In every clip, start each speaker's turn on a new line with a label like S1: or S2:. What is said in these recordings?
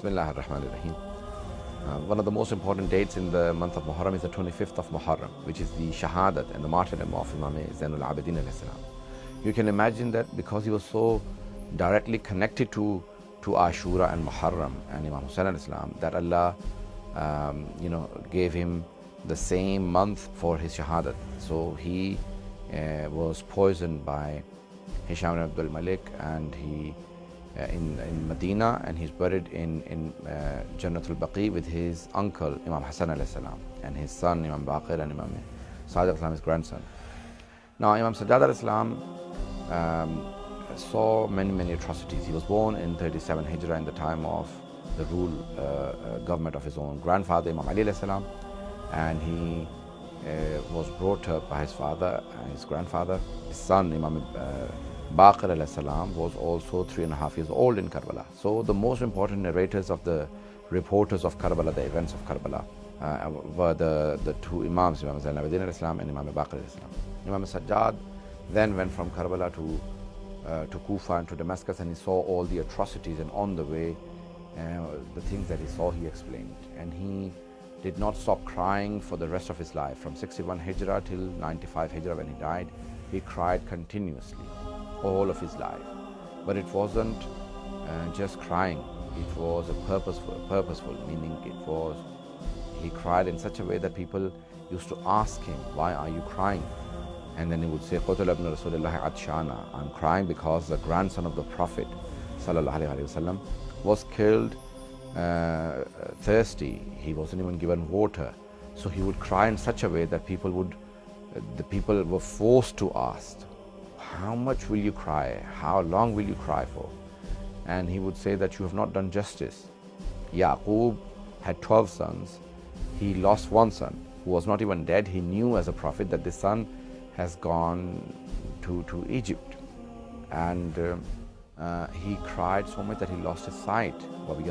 S1: Bismillah ar-Rahman ar-Rahim. One of the most important dates in the month of Muharram is the 25th of Muharram, which is the Shahadat and the martyrdom of Imam Zainul Abidin alayhi salam. You can imagine that because he was so directly connected to Ashura and Muharram and Imam Hussain alayhi salam, that Allah gave him the same month for his Shahadat. So he was poisoned by Hisham ibn Abdul Malik, and he in Medina, and he's buried in Jannatul Baqi with his uncle Imam Hassan alayhi salam and his son Imam Baqir and Imam Sajjad alayhi salam, his grandson. Now Imam Sajjad alayhi salam saw many atrocities. He was born in 37 Hijrah, in the time of the government of his own grandfather Imam Ali alayhi salam, and he was brought up by his father and his grandfather. His son Imam Baqir alayhi salam was also 3.5 years old in Karbala. So the most important narrators of the reporters of Karbala, the events of Karbala, were the two Imams, Imam Zainul Abidin alayhi salam and Imam Baqir alayhi salam. Imam Sajjad then went from Karbala to Kufa and to Damascus, and he saw all the atrocities, and on the way the things that he saw he explained, and he did not stop crying for the rest of his life. From 61 Hijrah till 95 Hijrah, when he died, he cried continuously all of his life. But it wasn't just crying, it was a purposeful, meaning he cried in such a way that people used to ask him, why are you crying? And then he would say, Qutila ibn Rasulullah atshana, I'm crying because the grandson of the Prophet sallallahu alaihi wasallam was killed thirsty. He wasn't even given water. So he would cry in such a way that people were forced to ask, how much will you cry? How long will you cry for? And he would say that you have not done justice. Yaqub had 12 sons. He lost one son who was not even dead. He knew as a prophet that this son has gone to Egypt. And he cried so much that he lost his sight. He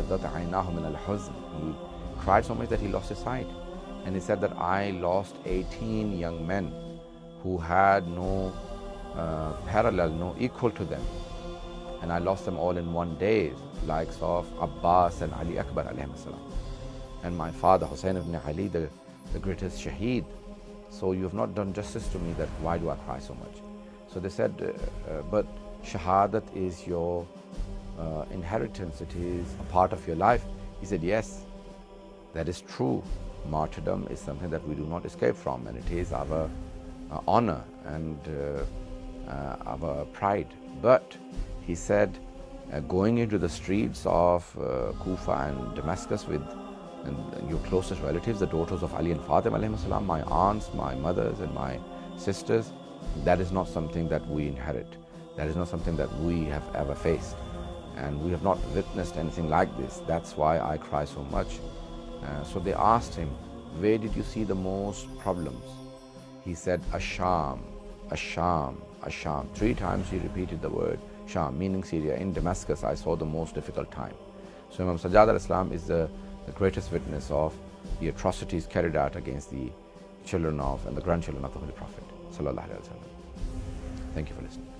S1: cried so much that he lost his sight. And he said that I lost 18 young men who had no parallel, no equal to them. And I lost them all in one day, likes of Abbas and Ali Akbar alayhi salam. And my father, Hussain ibn Ali, the greatest shaheed. So you have not done justice to me, that why do I cry so much? So they said, but Shahadat is your inheritance, it is a part of your life. He said, yes, that is true. Martyrdom is something that we do not escape from, and it is our honor and our pride. But he said, going into the streets of Kufa and Damascus with your closest relatives, the daughters of Ali and Fatima alayhim salam, my aunts, my mothers and my sisters, that is not something that we inherit. That is not something that we have ever faced. And we have not witnessed anything like this. That's why I cry so much. So they asked him, where did you see the most problems? He said, Asham, Asham, Asham. 3 times he repeated the word Sham, meaning Syria. In Damascus, I saw the most difficult time. So Imam Sajjad al-Islam is the greatest witness of the atrocities carried out against the children of and the grandchildren of the Holy Prophet sallallahu alaihi wasallam. Thank you for listening.